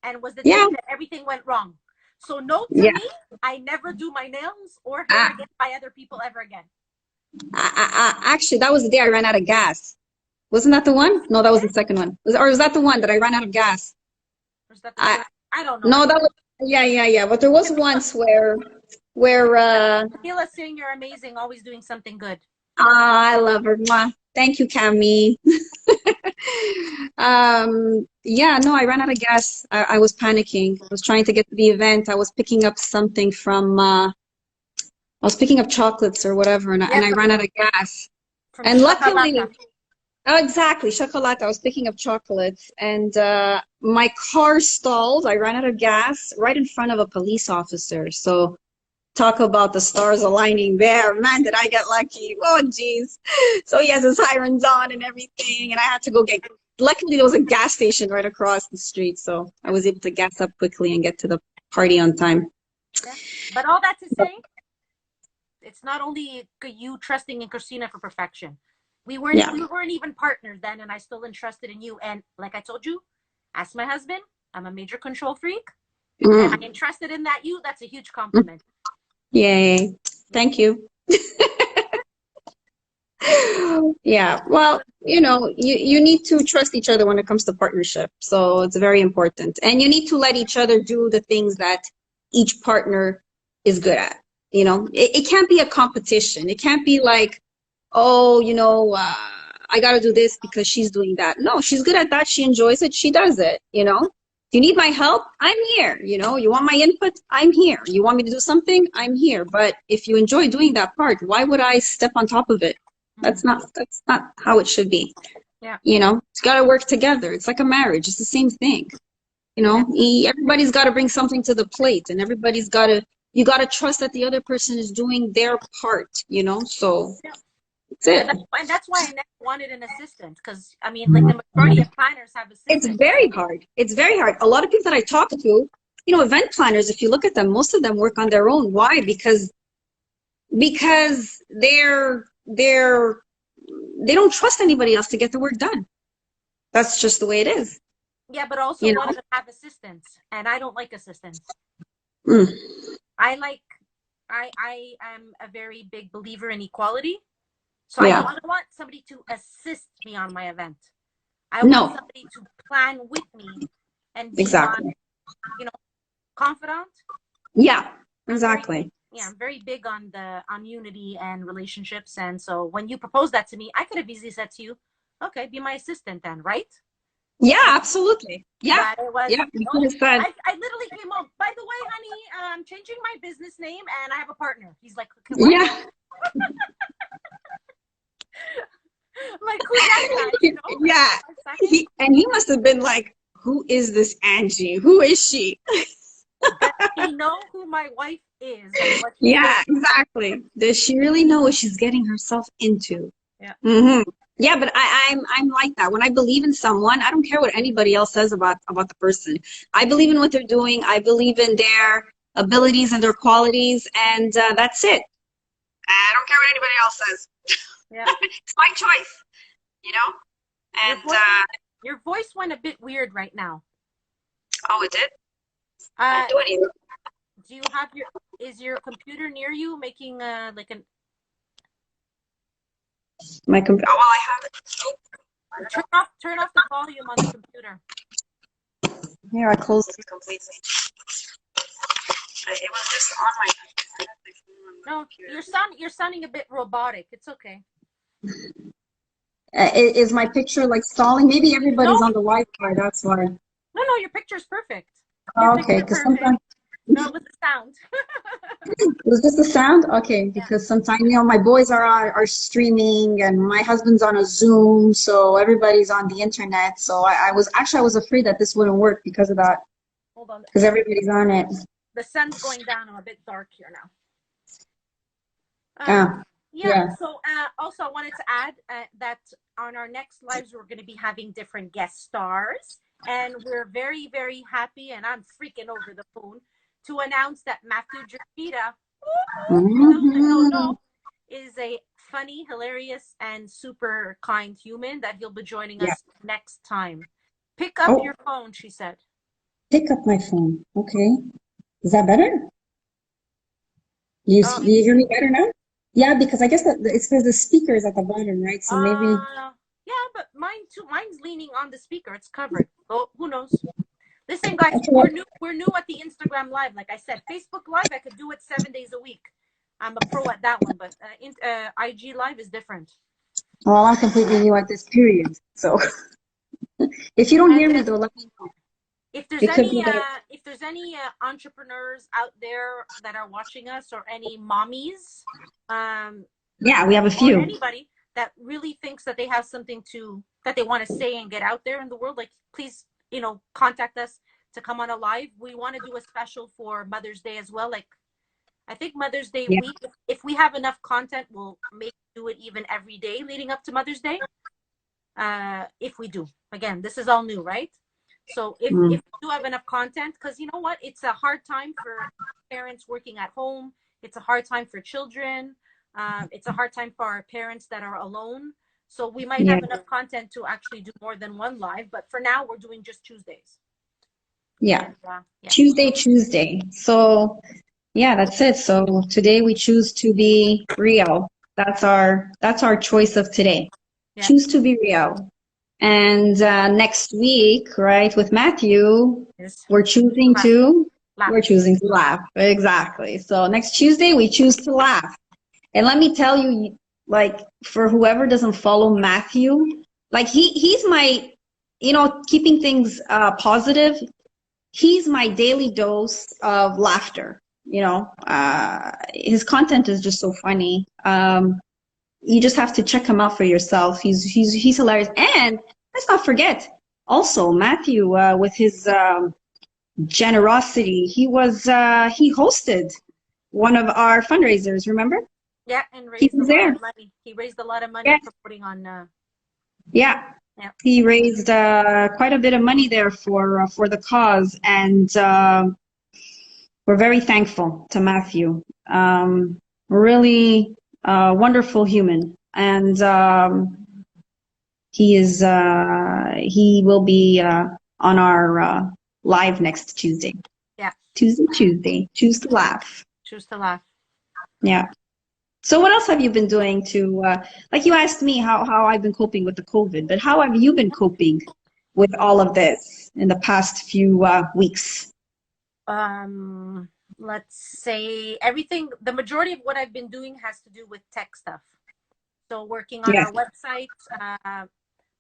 and was the day that everything went wrong. So note to me, I never do my nails or hair again by other people ever again. Actually, that was the day I ran out of gas. Wasn't that the one? No, that was the second one. Or was that the one that I ran out of gas? Was that I don't know. No, that was, yeah. But there was once where Sheila saying you're amazing, always doing something good. I love her. Mwah. Thank you, Cami. Yeah, no, I ran out of gas. I was panicking. I was trying to get to the event. I was picking up something from I was picking up chocolates or whatever, and I ran out of gas. And luckily, exactly, chocolate. I was picking up chocolates, and my car stalled. I ran out of gas right in front of a police officer. So talk about the stars aligning there. Man, did I get lucky. Oh, geez. So he has his sirens on and everything, and I had to go get, luckily there was a gas station right across the street, so I was able to gas up quickly and get to the party on time. Yeah. But all that to say, it's not only you trusting in Christina for perfection. We weren't even partners then, and I still entrusted in you. And like I told you, ask my husband, I'm a major control freak, and I'm interested in that that's a huge compliment. Yay. Thank you. Yeah, well, you know, you need to trust each other when it comes to partnership. So it's very important. And you need to let each other do the things that each partner is good at. You know, it can't be a competition. It can't be like, oh, you know, I got to do this because she's doing that. No, she's good at that. She enjoys it. She does it, you know. you need my help, I'm here. You know, you want my input, I'm here. You want me to do something, I'm here. But if you enjoy doing that part, why would I step on top of it? That's not how it should be. Yeah. You know, it's got to work together. It's like a marriage. It's the same thing. You know, everybody's got to bring something to the plate, and everybody's got to, you got to trust that the other person is doing their part, you know? So that's it. And that's why I never wanted an assistant, because, I mean, like, the majority of planners have assistants. It's very hard. It's very hard. A lot of people that I talk to, you know, event planners, if you look at them, most of them work on their own. Why? Because they don't trust anybody else to get the work done. That's just the way it is. Yeah, but also a lot of them have assistants, and I don't like assistants. I am a very big believer in equality. So I don't want somebody to assist me on my event. I want somebody to plan with me and be my, you know, confidant. Yeah, exactly. I'm very big on unity and relationships. And so when you proposed that to me, I could have easily said to you, okay, be my assistant then, right? Yeah, absolutely. Yeah. But it was, you could have said. I literally came up, by the way, honey, I'm changing my business name and I have a partner. He's like, yeah. Like, who's that guy? You know? Yeah. He must have been like, who is this Angie? Who is she? Does he know who my wife is? Exactly. Does she really know what she's getting herself into? Yeah. Yeah, but I'm like that. When I believe in someone, I don't care what anybody else says about the person. I believe in what they're doing. I believe in their abilities and their qualities, and that's it. I don't care what anybody else says. Yeah. It's my choice, you know? And your voice went a bit weird right now. Oh, it did? I didn't do anything. Do you have is your computer near you making like an... My computer. Oh, well, I have it. Turn off the volume on the computer. Here, I closed it completely. It was just on my... No, you're sounding a bit robotic. It's okay. Is my picture like stalling? Maybe everybody's on the Wi-Fi. That's why. No, your picture's perfect. Okay, because sometimes. No, it was the sound. It was just the sound? Okay, because sometimes, you know, my boys are streaming and my husband's on a Zoom, so everybody's on the internet. So I was afraid that this wouldn't work because of that. Hold on. Because everybody's on it. The sun's going down. I'm a bit dark here now. So also I wanted to add that on our next lives, we're going to be having different guest stars. And we're very, very happy, and I'm freaking over the moon, to announce that Matthew Jervita is a funny, hilarious, and super kind human that he'll be joining us next time. Pick up your phone, she said. Pick up my phone. Okay. Is that better? Do you hear me better now? Yeah, because I guess that it's because the speaker is at the bottom, right? So maybe... Yeah, but mine too. Mine's leaning on the speaker. It's covered. Oh, who knows? Listen, guys, we're new at the Instagram Live. Like I said, Facebook Live, I could do it 7 days a week. I'm a pro at that one, but IG Live is different. Well, I'm completely new at this period. So if you don't hear me, though, let me know. If there's any entrepreneurs out there that are watching us, or any mommies, yeah, we have a few. Or anybody that really thinks that they have something that they want to say and get out there in the world, like, please, you know, contact us to come on a live. We want to do a special for Mother's Day as well. Like, I think Mother's Day week, if we have enough content, we'll do it even every day leading up to Mother's Day. If we do. Again, this is all new, right? So if we do have enough content, because you know what? It's a hard time for parents working at home. It's a hard time for children. It's a hard time for our parents that are alone. So we might have enough content to actually do more than one live. But for now, we're doing just Tuesdays. Yeah. Tuesday. So, yeah, that's it. So today we choose to be real. That's our choice of today. Yeah. Choose to be real. And next week, right, with Matthew, we're choosing to laugh. Exactly. So next Tuesday, we choose to laugh. And let me tell you, like, for whoever doesn't follow Matthew, like he's my, you know, keeping things positive. he's my daily dose of laughter. You know, his content is just so funny. You just have to check him out for yourself. He's hilarious. And let's not forget, also Matthew, with his generosity, he hosted one of our fundraisers. Remember? Yeah, and He raised a was lot there. of money. He raised a lot of money Yeah. for putting on. Yeah. Yeah. He raised quite a bit of money there for the cause, and we're very thankful to Matthew. Really wonderful human, and he will be on our live next Tuesday. Yeah. Tuesday. Choose to laugh. Choose to laugh. Yeah. So what else have you been doing to, like you asked me how I've been coping with the COVID, but how have you been coping with all of this in the past few weeks? Let's say the majority of what I've been doing has to do with tech stuff. So working on our website.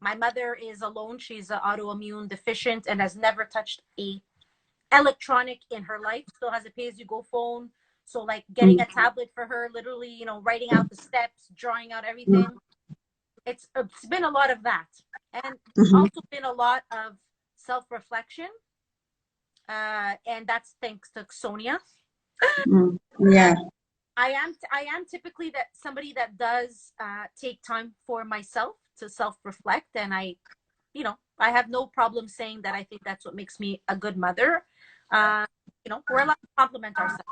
My mother is alone. She's autoimmune deficient and has never touched a electronic in her life. Still has a pay-as-you-go phone. So like getting a tablet for her, literally, you know, writing out the steps, drawing out everything. It's been a lot of that. And also been a lot of self-reflection. And that's thanks to Sonia. Yeah. I am typically somebody that does take time for myself to self-reflect, and I have no problem saying that I think that's what makes me a good mother. You know, we're allowed to compliment ourselves.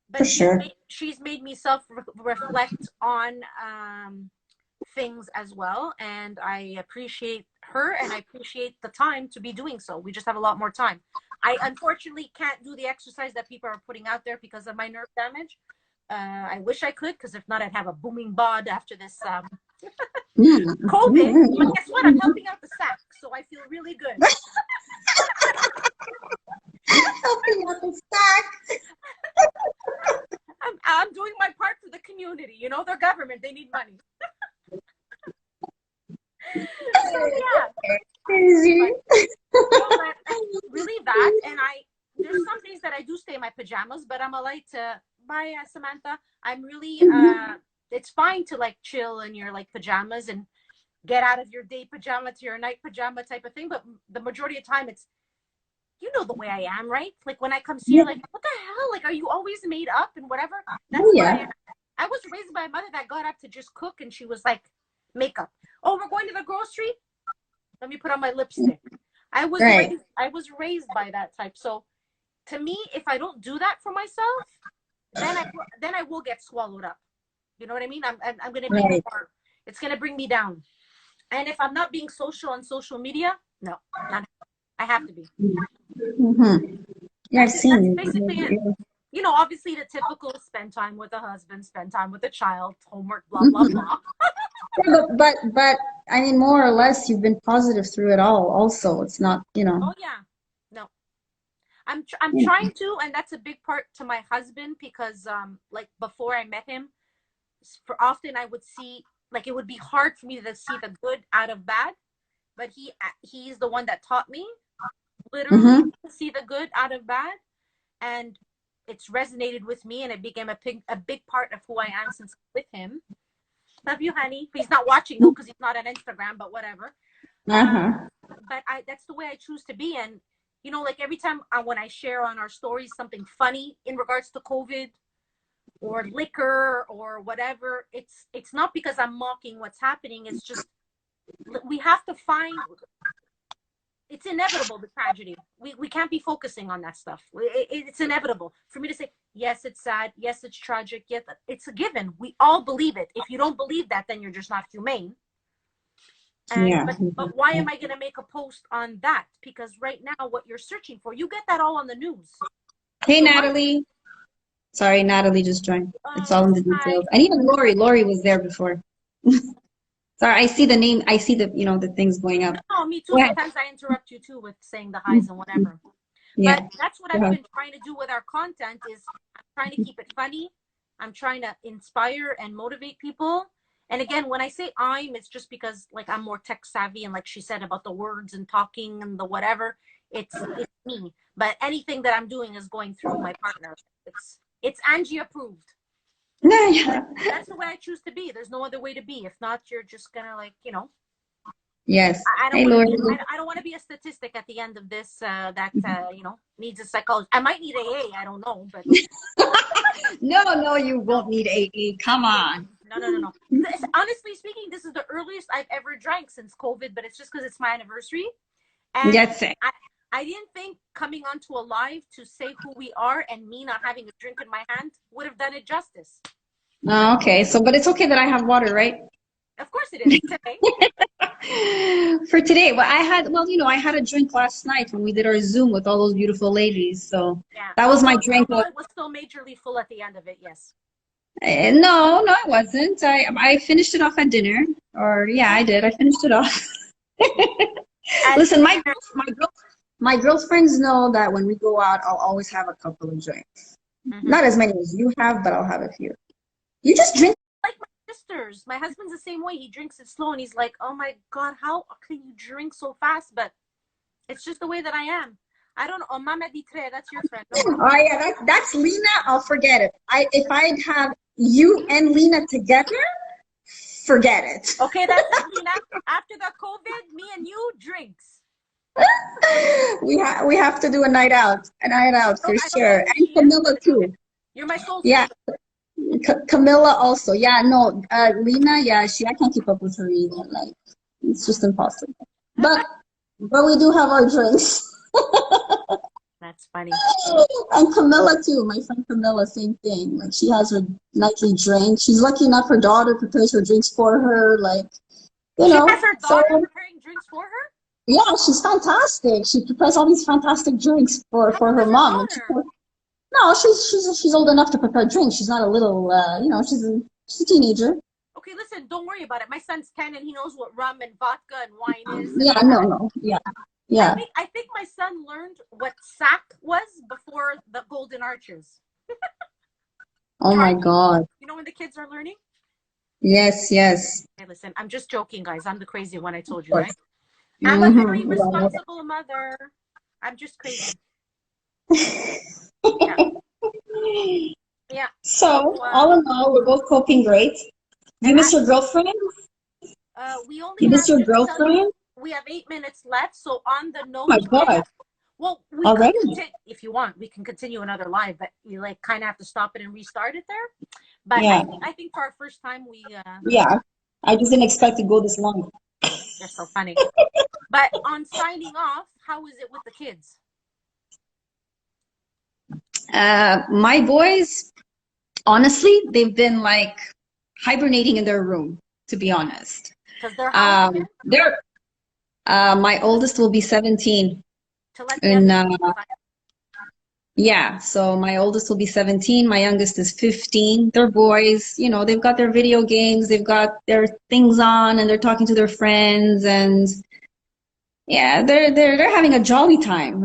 But for sure. She's made me self-reflect on things as well, and I appreciate her, and I appreciate the time to be doing so. We just have a lot more time. I unfortunately can't do the exercise that people are putting out there because of my nerve damage. I wish I could, because if not, I'd have a booming bod after this COVID. But guess what? I'm helping out the sack, so I feel really good. Helping out the sack. I'm doing my part for the community. You know, their government, they need money. So yeah. Crazy. Really that, and there's some days that I do stay in my pajamas, but I'm a light by Samantha. I'm really it's fine to like chill in your like pajamas and get out of your day pajama to your night pajama type of thing, but the majority of the time it's, you know, the way I am, right? Like when I come see you, like, what the hell? Like, are you always made up and whatever? That's why I was raised by a mother that got up to just cook, and she was like, makeup. Oh, we're going to the grocery? Let me put on my lipstick. I was raised by that type. So to me, if I don't do that for myself, then I will get swallowed up. You know what I mean? I'm gonna be more, it's gonna bring me down. And if I'm not being social on social media, no, I have to be. Yeah, I've seen. That's basically it. You know, obviously the typical spend time with a husband, spend time with a child, homework, blah blah blah. But I mean, more or less, you've been positive through it all. Also, it's not, you know. Oh yeah, no, I'm trying to, and that's a big part to my husband, because like before I met him, for often I would see, like, it would be hard for me to see the good out of bad, but he's the one that taught me literally to see the good out of bad, and it's resonated with me, and it became a big part of who I am since I'm with him. Love you, honey. He's not watching though, because he's not on Instagram, but whatever. But that's the way I choose to be. And you know, like every time when I share on our stories something funny in regards to COVID or liquor or whatever, it's not because I'm mocking what's happening. It's just we have to find. It's inevitable, the tragedy. We can't be focusing on that stuff. It's inevitable for me to say, yes, it's sad. Yes, it's tragic. Yes, it's a given. We all believe it. If you don't believe that, then you're just not humane. But why am I going to make a post on that? Because right now, what you're searching for, you get that all on the news. Hey, Natalie. Sorry, Natalie just joined. It's all in the details. And even Lori was there before. Sorry, I see the name. I see the, you know, the things going up. Oh, me too. Sometimes I interrupt you too with saying the highs and whatever. Yeah. But that's what I've been trying to do with our content, is I'm trying to keep it funny. I'm trying to inspire and motivate people. And again, when I say it's just because like I'm more tech savvy, and like she said about the words and talking and the whatever, it's me. But anything that I'm doing is going through my partner. It's Angie approved. Yeah. That's the way I choose to be. There's no other way to be. If not, you're just gonna, like, you know. Yes. I don't Hey, want Lord. to be. I don't want to be a statistic at the end of this. That you know, needs a psychologist. I might need AA. I don't know, but No, you won't need AA. Come on. no. Honestly speaking, this is the earliest I've ever drank since COVID. But it's just because it's my anniversary, and That's it. I didn't think coming onto a live to say who we are and me not having a drink in my hand would have done it justice. Oh, okay. So, but it's okay that I have water, right? Of course it is today. For today, I had a drink last night when we did our Zoom with all those beautiful ladies. So Yeah, that was my drink. Although it was still majorly full at the end of it. Yes. No, it wasn't. I finished it off at dinner, or yeah, I did. I finished it off. Listen, my girlfriends know that when we go out, I'll always have a couple of drinks. Not as many as you have, but I'll have a few. You just drink. Like my sisters. My husband's the same way. He drinks it slow and he's like, oh my God, how can you drink so fast? But it's just the way that I am. I don't know. Oh, Mama Ditre, that's your friend. Oh yeah, that's Lena. I'll forget it. If I'd have you and Lena together, forget it. Okay, that's it, Lena. After the COVID, me and you drinks. We have to do a night out for sure. And Camilla too. You're my soul. Yeah. Camilla also. Yeah, no. Lena, yeah, I can't keep up with her either. Like, it's just impossible. But we do have our drinks. That's funny. And Camilla too. My friend Camilla, same thing. Like, she has her nightly drink. She's lucky enough her daughter prepares her drinks for her. Like, you know. She has her daughter preparing drinks for her? Yeah, she's fantastic. She prepares all these fantastic drinks for her mom. No, she's old enough to prepare drinks. She's not a little, she's a teenager. Okay, listen, don't worry about it. My son's 10 and he knows what rum and vodka and wine is. Yeah, no, yeah. I think my son learned what sack was before the golden arches. Oh my God. You know when the kids are learning? Yes. Hey, listen, I'm just joking, guys. I'm the crazy one, I told you, right? I'm a very responsible mother. I'm just crazy. Yeah. So, all in all, we're both coping great. You miss your girlfriend? You miss your girlfriend? We have 8 minutes left. So on the note, oh my God. Well, if you want, we can continue another live, but you like kind of have to stop it and restart it there. But yeah. I think for our first time, yeah, I just didn't expect to go this long. You're so funny. But on signing off, how is it with the kids? My boys, honestly, they've been like hibernating in their room, to be honest. Because they're my oldest will be 17. Yeah, so my oldest will be 17, my youngest is 15. They're boys, they've got their video games, they've got their things on, and they're talking to their friends, and yeah, they're having a jolly time.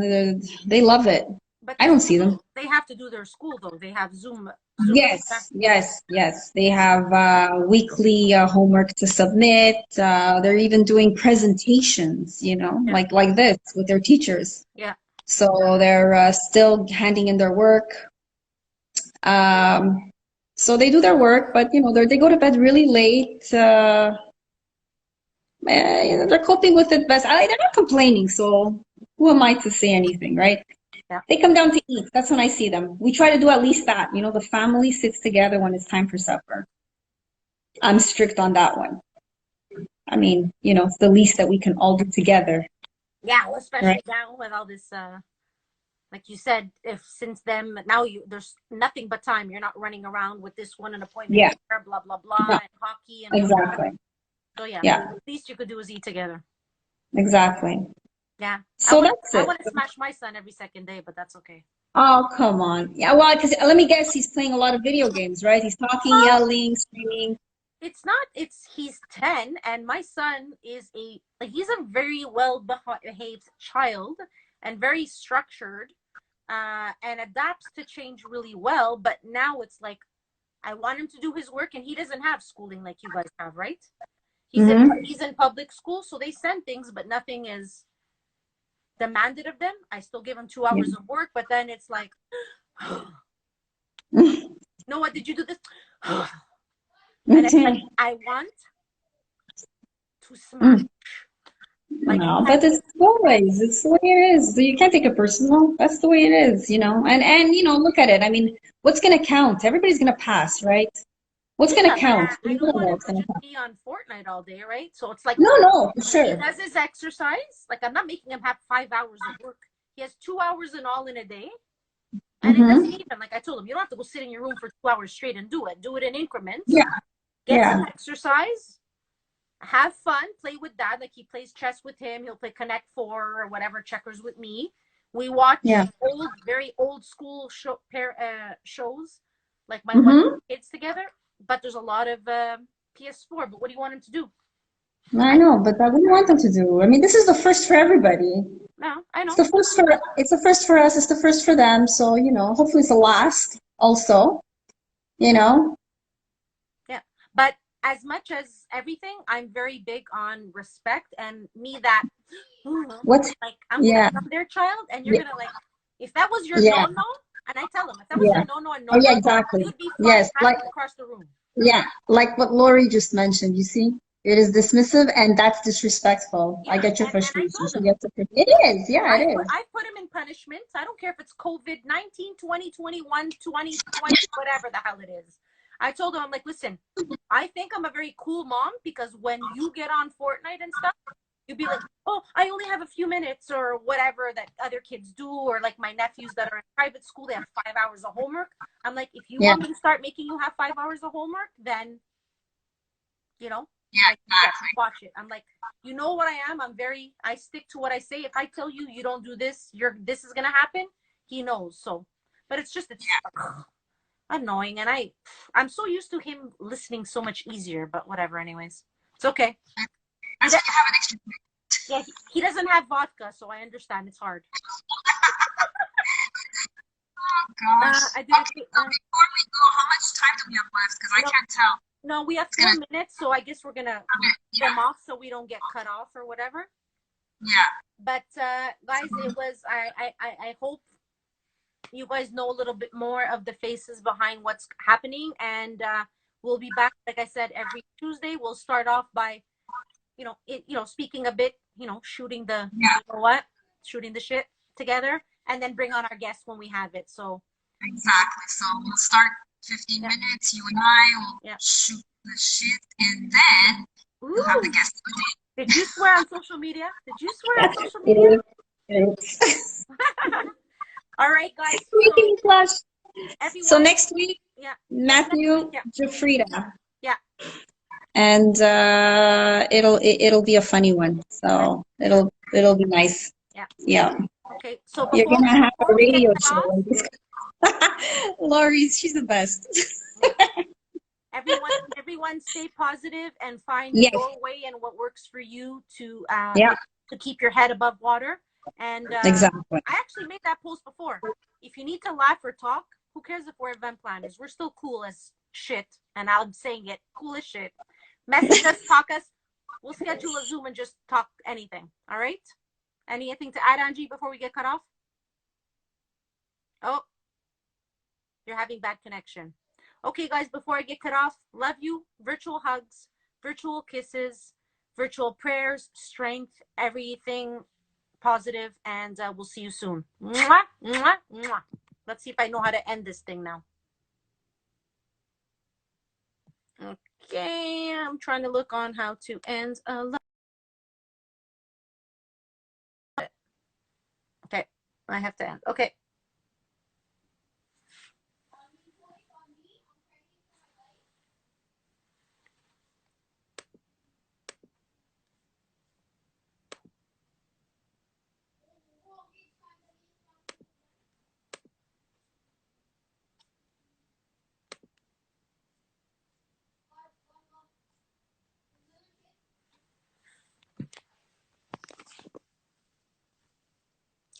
They love it. But I don't see them. They have to do their school though. They have Zoom. Yes. They have weekly homework to submit. They're even doing presentations, like this with their teachers. Yeah. So they're still handing in their work. So they do their work, but they go to bed really late. They're coping with it best. They're not complaining, so who am I to say anything, right? Yeah. They come down to eat. That's when I see them. We try to do at least that. The family sits together when it's time for supper. I'm strict on that one. I mean, it's the least that we can all do together. Yeah, well, especially now with all this, like you said, since then, now there's nothing but time. You're not running around with this one an appointment, here, blah, blah, blah, and hockey. And exactly. So, the least you could do is eat together. Exactly. Yeah. So that's it. I want to smash my son every second day, but that's okay. Oh, come on. Yeah, well, because let me guess, he's playing a lot of video games, right? He's talking, yelling, screaming. He's 10, and my son is he's a very well-behaved child and very structured and adapts to change really well. But now it's like, I want him to do his work, and he doesn't have schooling like you guys have, right? He's in public school, so they send things, but nothing is demanded of them. I still give them 2 hours of work, but then it's like, no, what did you do this? And it's like, I want to smash. Like, no, but it's always, it's the way it is. You can't take it personal. That's the way it is, you know. And you know, look at it. I mean, what's gonna count? Everybody's gonna pass, right? What's gonna count? I You don't don't know want him what's to gonna just count. be on Fortnite all day, right? So it's like, No, for he sure. does his exercise. Like, I'm not making him have 5 hours of work. He has 2 hours in all in a day. And it doesn't even, like I told him, you don't have to go sit in your room for 2 hours straight and do it. Do it in increments. Yeah. Get some exercise. Have fun. Play with dad. Like, he plays chess with him. He'll play Connect Four or whatever, checkers with me. We watch old, very old school shows, like my one kids together. But there's a lot of PS4. But what do you want him to do? I know, but what do you want them to do? I mean, this is the first for everybody. No, I know. It's the first for us, it's the first for them. So, you know, hopefully it's the last also, you know. Yeah. But as much as everything, I'm very big on respect, and me that like, I'm gonna come their child, and you're gonna, like, if that was your no-no, and I tell them, if that was your no-no and no-no, exactly. you'd be flying like across the room. Yeah, like what Lori just mentioned, you see? It is dismissive and that's disrespectful. I get your frustration. It is, yeah, it is. I put him in punishment. I don't care if it's COVID-19, 2021, 2020, whatever the hell it is. I told him, I'm like, listen, I think I'm a very cool mom, because when you get on Fortnite and stuff, you'd be like, oh, I only have a few minutes, or whatever that other kids do, or like my nephews that are in private school, they have 5 hours of homework. I'm like, if you want me to start making you have 5 hours of homework, then, you know, watch it. I'm like, you know what I am? I stick to what I say. If I tell you, you don't do this, this is going to happen. He knows. So, but it's annoying. And I'm so used to him listening so much easier, but whatever. Anyways, it's okay. That's why you have an extra. Yeah, he doesn't have vodka, so I understand it's hard. Oh gosh. Okay, before we go, how much time do we have left? Because I can't tell. No, we have 4 minutes, so I guess we're gonna them off so we don't get cut off or whatever. Yeah. But guys, it was I hope you guys know a little bit more of the faces behind what's happening, and we'll be back, like I said, every Tuesday. We'll start off by speaking a bit, shooting the shooting the shit together, and then bring on our guests when we have it. So exactly. So we'll start 15 minutes. You and I will shoot the shit, and then we'll have the guests. Did you swear on social media? All right, guys. So next week, Matthew, Jafrida. Yeah. And it'll be a funny one. So it'll be nice. Yeah. Okay. So you're gonna have a radio show. Lori's, she's the best. Everyone stay positive and find your way and what works for you to keep your head above water. And exactly. I actually made that post before. If you need to laugh or talk, who cares if we're event planners? We're still cool as shit. And I'm saying it, cool as shit. Message us, talk us. We'll schedule a Zoom and just talk anything. All right? Anything to add, Angie, before we get cut off? Oh, you're having bad connection. Okay, guys, before I get cut off, love you. Virtual hugs, virtual kisses, virtual prayers, strength, everything positive, and we'll see you soon. Mwah, mwah, mwah. Let's see if I know how to end this thing now. Okay, I'm trying to look on how to end a live. Okay, I have to end. Okay.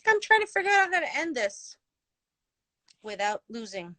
I'm trying to figure out how to end this without losing.